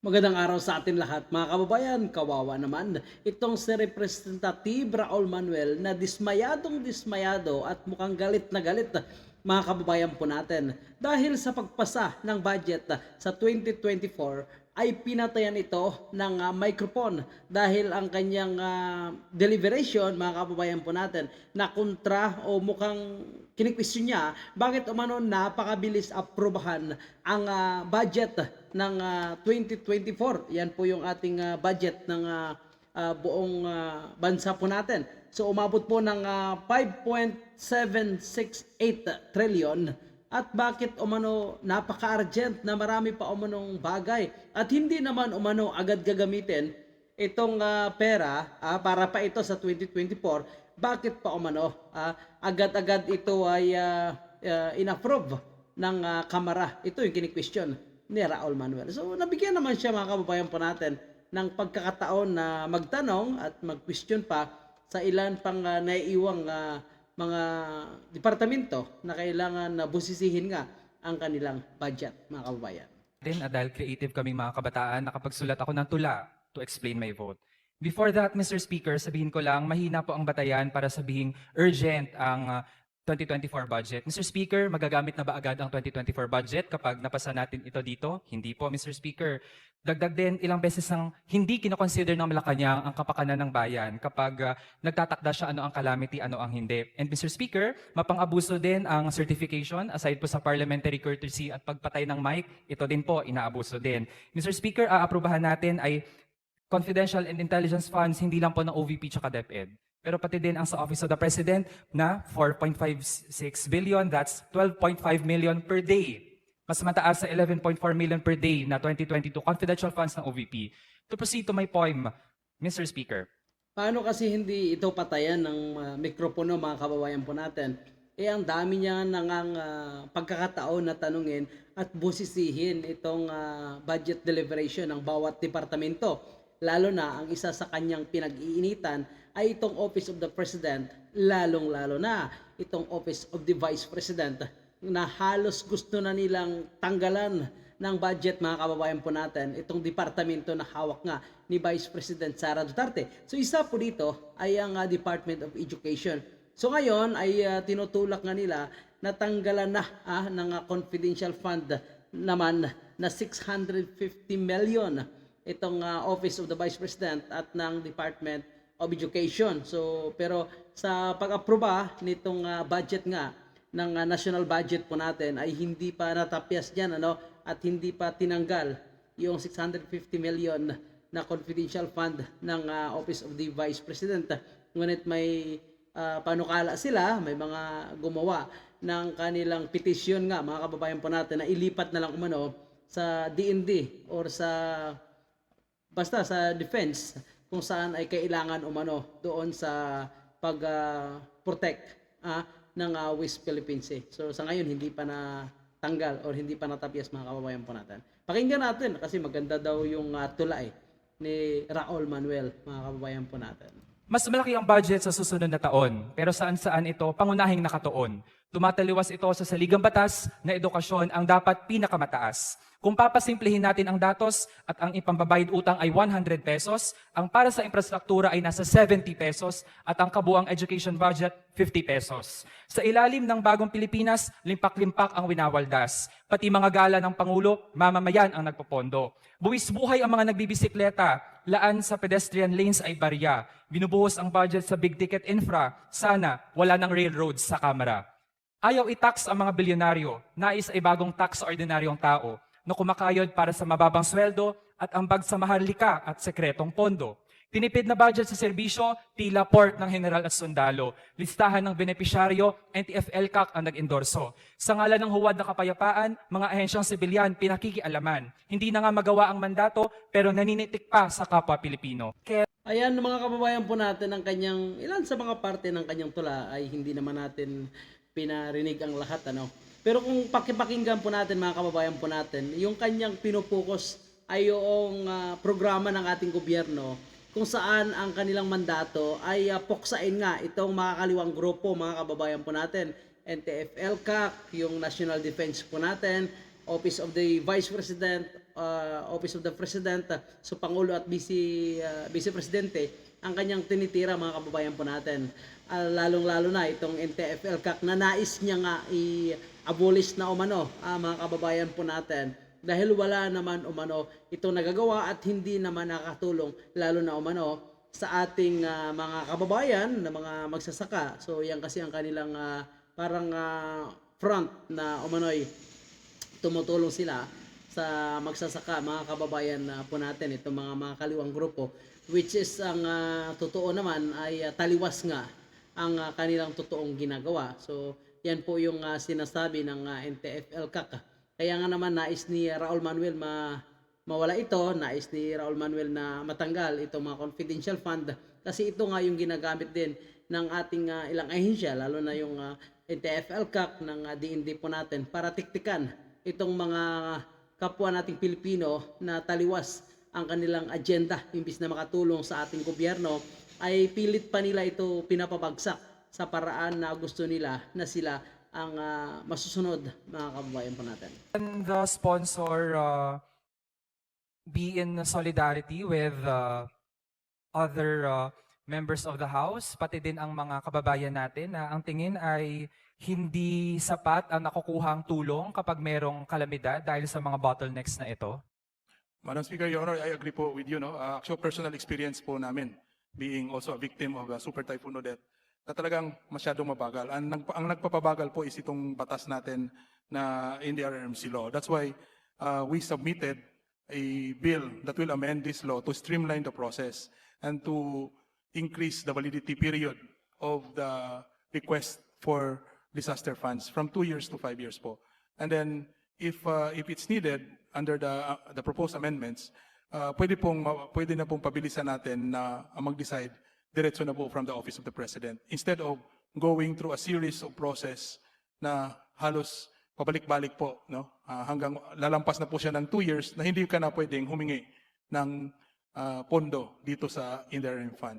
Magandang araw sa atin lahat mga kababayan. Kawawa naman itong si Representative Raul Manuel na dismayado at mukhang galit na galit mga kababayan po natin dahil sa pagpasa ng budget sa 2024 ay pinatayan ito ng microphone dahil ang kanyang deliberation mga kababayan po natin na kontra o mukhang kinikwestiyon niya bakit umano napakabilis aprobahan ang budget ng 2024. Yan po yung ating budget ng buong bansa po natin. So umabot po ng 5.768 trillion at bakit umano napaka-urgent na marami pa umanong bagay at hindi naman umano agad gagamitin itong pera para pa ito sa 2024, bakit pa umano agad-agad ito ay inapprove ng Kamara? Ito yung kini-question ni Raul Manuel. So nabigyan naman siya mga kababayan po natin ng pagkakataon na magtanong at mag-question pa sa ilan pang naiiwang mga departamento na kailangan na busisihin nga ang kanilang budget mga kababayan. Dahil creative kaming mga kabataan, nakapagsulat ako ng tula to explain my vote. Before that, Mr. Speaker, sabihin ko lang, mahina po ang batayan para sabihing urgent ang 2024 budget. Mr. Speaker, magagamit na ba agad ang 2024 budget kapag napasa natin ito dito? Hindi po, Mr. Speaker. Dagdag din, ilang beses ang hindi kinoconsider ng Malacanang ang kapakanan ng bayan kapag nagtatakda siya ano ang calamity, ano ang hindi. And Mr. Speaker, mapang-abuso din ang certification aside po sa parliamentary courtesy at pagpatay ng mic, ito din po, inaabuso din. Mr. Speaker, aaprubahan natin ay confidential and intelligence funds, hindi lang po ng OVP tsaka DepEd. Pero pati din ang sa Office of the President na 4.56 billion, that's 12.5 million per day. Mas mataas sa 11.4 million per day na 2022 confidential funds ng OVP. To proceed to my poem, Mr. Speaker. Paano kasi hindi ito patayan ng mikropono mga kababayan po natin? Ang dami niya nang pagkakataon na tanungin at busisihin itong budget deliberation ng bawat departamento. Lalo na ang isa sa kanyang pinag-iinitan ay itong Office of the President, lalong-lalo na itong Office of the Vice President na halos gusto na nilang tanggalan ng budget mga kababayan po natin itong departamento na hawak nga ni Vice President Sara Duterte. So isa po dito ay ang Department of Education. So ngayon ay tinutulak nga nila na tanggalan na ng confidential fund naman na 650 million itong Office of the Vice President at ng Department of Education. So pero sa pag-aproba nitong budget nga ng national budget po natin ay hindi pa natapyas diyan at hindi pa tinanggal yung 650 million na confidential fund ng Office of the Vice President. Ngunit may panukala sila, may mga gumawa ng kanilang petisyon nga mga kababayan po natin na ilipat na lang umano sa DND or basta sa defense kung saan ay kailangan umano doon sa pag-protect ng West Philippine Sea. So sa ngayon hindi pa natanggal or hindi pa natapyas mga kababayan po natin. Pakinggan natin kasi maganda daw yung tula ni Raul Manuel mga kababayan po natin. Mas malaki ang budget sa susunod na taon, pero saan-saan ito pangunahing nakatuon. Tumataliwas ito sa saligang batas na edukasyon ang dapat pinakamataas. Kung papasimplihin natin ang datos at ang ipambabayad utang ay 100 pesos, ang para sa infrastruktura ay nasa 70 pesos at ang kabuang education budget 50 pesos. Sa ilalim ng bagong Pilipinas, limpak-limpak ang winawaldas. Pati mga gala ng Pangulo, mamamayan ang nagpopondo. Buwis buhay ang mga nagbibisikleta, laan sa pedestrian lanes ay barya. Binubuhos ang budget sa big ticket infra, sana wala ng railroads sa Kamara. Ayaw i-tax ang mga bilyonaryo, nais ay bagong tax sa ordinaryong tao na kumakayod para sa mababang sweldo at ambag sa maharlika at sekretong pondo. Tinipid na budget sa serbisyo, tila port ng general at sundalo. Listahan ng benepisyaryo, NTF-ELCAC ang nag-endorso. Sa ngalan ng huwad na kapayapaan, mga ahensyang sibilyan pinakikialaman. Hindi na nga magawa ang mandato pero naninitik pa sa kapwa Pilipino. Ayan mga kababayan po natin ang kanyang ilan sa mga parte ng kanyang tula ay hindi naman natin pinarinig ang lahat Pero kung pakipakinggan po natin mga kababayan po natin, yung kanyang pinupokus ay yung programa ng ating gobyerno kung saan ang kanilang mandato ay puksain nga itong makakaliwang grupo mga kababayan po natin. NTF-ELCAC, yung National Defense po natin, Office of the Vice President, Office of the President, so Pangulo at Vice Presidente, ang kanyang tinitira mga kababayan po natin. Lalong-lalo na itong NTF-ELCAC na nais niya nga i-abolish na umano mga kababayan po natin. Dahil wala naman umano itong nagagawa at hindi naman nakatulong lalo na umano sa ating mga kababayan na mga magsasaka. So yan kasi ang kanilang parang front na umano'y tumutulong sila sa magsasaka mga kababayan po natin, itong mga kaliwang grupo, which is ang totoo naman ay taliwas nga ang kanilang totoong ginagawa. So yan po yung sinasabi ng NTF-ELCAC. Kaya nga naman nais ni Raul Manuel mawala ito, nais ni Raul Manuel na matanggal itong mga confidential fund kasi ito nga yung ginagamit din ng ating ilang ahensya, lalo na yung NTF-ELCAC ng DND po natin para tiktikan itong mga kapwa nating Pilipino na taliwas ang kanilang agenda. Imbis na makatulong sa ating gobyerno, ay pilit pa nila ito pinapabagsak sa paraan na gusto nila na sila ang masusunod mga kababayan po natin. And the sponsor be in solidarity with other members of the House, pati din ang mga kababayan natin na ang tingin ay hindi sapat ang nakukuhang tulong kapag merong kalamidad dahil sa mga bottlenecks na ito? Madam Speaker, Your Honor, I agree po with you. No? Actual personal experience po namin, being also a victim of Super Typhoon Odette, na talagang masyadong mabagal. Ang nagpapabagal po is itong batas natin na in the RRMC law. That's why we submitted a bill that will amend this law to streamline the process and to increase the validity period of the request for disaster funds from 2 years to 5 years po. And then if it's needed under the proposed amendments, pwede na pong pabilisan natin na mag-decide diretso na po from the Office of the President instead of going through a series of process na halos pabalik-balik po, no? Hanggang lalampas na po siya ng 2 years na hindi ka na pwedeng humingi ng pondo dito sa interim fund.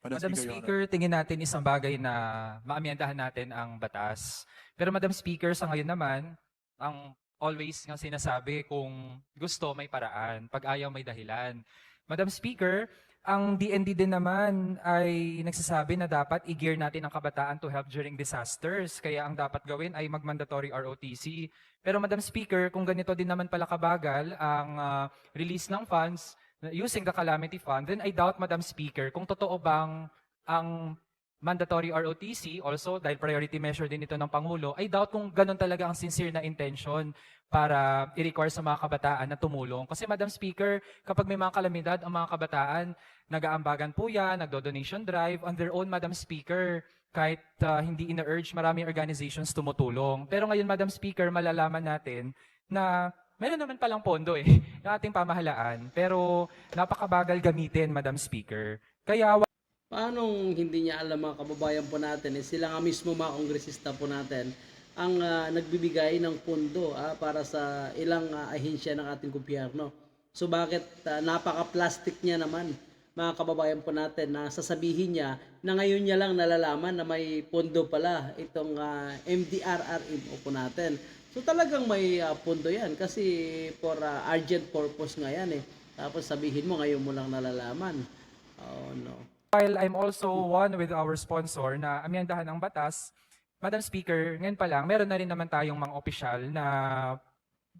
Madam Your Honor. Speaker, tingin natin isang bagay na maamyandahan natin ang batas. Pero Madam Speaker, sa ngayon naman, ang always nga sinasabi, kung gusto may paraan, pag ayaw may dahilan. Madam Speaker, ang DND din naman ay nagsasabi na dapat i-gear natin ang kabataan to help during disasters. Kaya ang dapat gawin ay mag-mandatory ROTC. Pero Madam Speaker, kung ganito din naman pala kabagal ang release ng funds using the calamity fund, then I doubt, Madam Speaker, kung totoo bang ang mandatory ROTC, also dahil priority measure din ito ng Pangulo, I doubt kung ganun talaga ang sincere na intention para i-require sa mga kabataan na tumulong. Kasi Madam Speaker, kapag may mga kalamidad, ang mga kabataan, nag-aambagan po yan, nagdo-donation drive, on their own, Madam Speaker, kahit hindi ina-urge, maraming organizations tumutulong. Pero ngayon, Madam Speaker, malalaman natin na meron naman palang pondo ng ating pamahalaan, pero napakabagal gamitin, Madam Speaker. Kaya Paanong hindi niya alam mga kababayan po natin, sila nga mismo mga kongresista po natin ang nagbibigay ng pondo para sa ilang ahensya ng ating gobyerno. So bakit napaka-plastic niya naman mga kababayan po natin na sasabihin niya na ngayon niya lang nalalaman na may pondo pala itong MDRRMO po natin. So talagang may pondo yan kasi for urgent purpose nga yan Tapos sabihin mo ngayon mo lang nalalaman. Oh no. while I'm also one with our sponsor na amyandahan ng batas, Madam Speaker, ngayon pa lang, meron na rin naman tayong mga opisyal na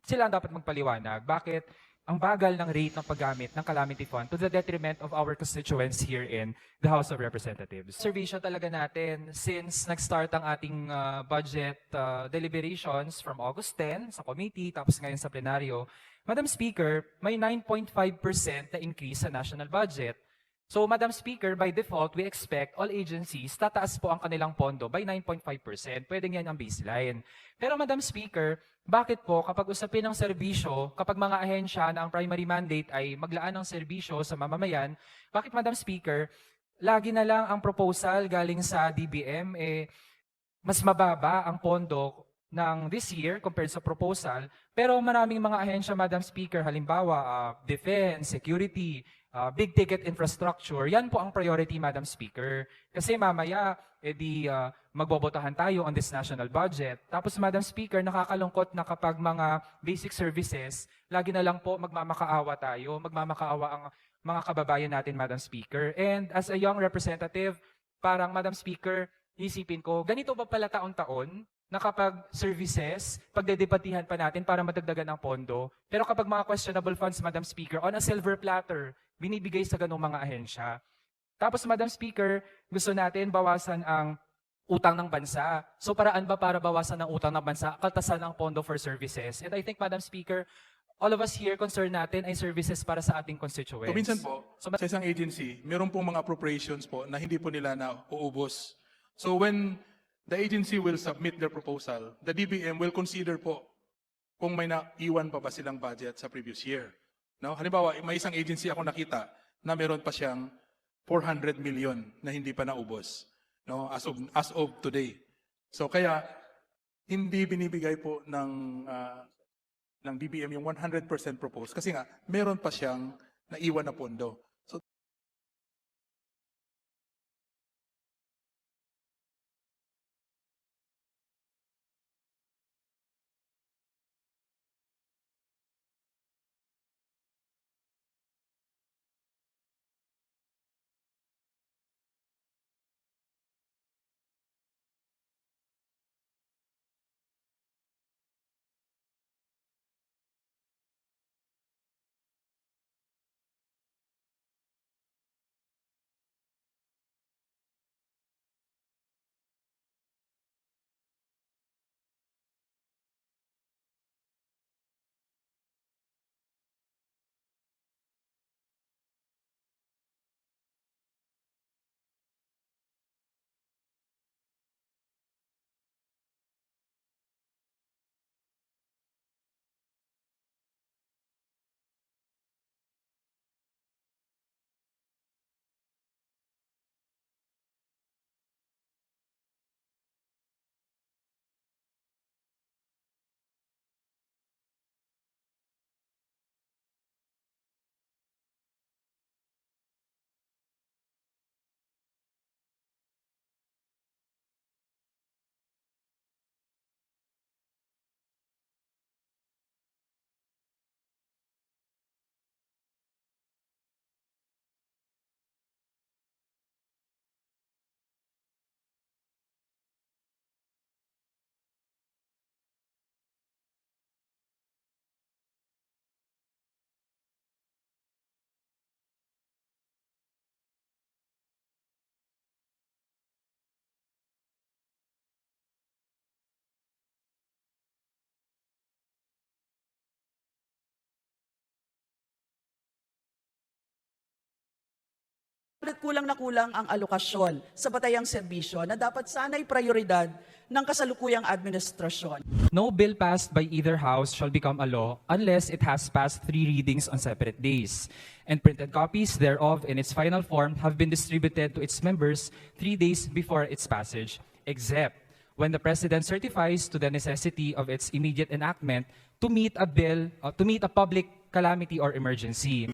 sila ang dapat magpaliwanag. Bakit ang bagal ng rate ng paggamit ng calamity fund to the detriment of our constituents here in the House of Representatives? Observation talaga natin since nag-start ang ating budget deliberations from August 10 sa committee, tapos ngayon sa plenaryo, Madam Speaker, may 9.5% na increase sa national budget. So, Madam Speaker, by default, we expect all agencies, tataas po ang kanilang pondo by 9.5%. Pwedeng yan ang baseline. Pero, Madam Speaker, bakit po kapag usapin ng serbisyo, kapag mga ahensya na ang primary mandate ay maglaan ng serbisyo sa mamamayan, bakit, Madam Speaker, lagi na lang ang proposal galing sa DBM, mas mababa ang pondo ng this year compared sa proposal. Pero maraming mga ahensya, Madam Speaker, halimbawa defense, security, big ticket infrastructure, yan po ang priority, Madam Speaker. Kasi mamaya, magbobotahan tayo on this national budget. Tapos, Madam Speaker, nakakalungkot na kapag mga basic services, lagi na lang po magmamakaawa tayo, magmamakaawa ang mga kababayan natin, Madam Speaker. And as a young representative, parang, Madam Speaker, isipin ko, ganito ba pala taon-taon na kapag services, pagdedebatihan pa natin para madagdagan ng pondo, pero kapag mga questionable funds, Madam Speaker, on a silver platter, binibigay sa ganung mga ahensya. Tapos, Madam Speaker, gusto natin bawasan ang utang ng bansa. So paraan ba para bawasan ang utang ng bansa? Kaltasan ang pondo for services. And I think, Madam Speaker, all of us here concerned natin ay services para sa ating constituents. So minsan po, sa isang agency, meron pong mga appropriations po na hindi po nila na uubos. So when the agency will submit their proposal, the DBM will consider po kung may naiwan pa ba silang budget sa previous year. No? Halimbawa, may isang agency ako nakita na meron pa siyang 400 million na hindi pa naubos, no? As of today. So kaya hindi binibigay po ng DBM yung 100% proposed kasi nga meron pa siyang naiwan na pondo. So Kulang na kulang ang alokasyon sa batayang serbisyo na dapat sana'y prioridad ng kasalukuyang administrasyon. No bill passed by either house shall become a law unless it has passed 3 readings on separate days, and printed copies thereof in its final form have been distributed to its members 3 days before its passage, except when the President certifies to the necessity of its immediate enactment to meet a public calamity or emergency.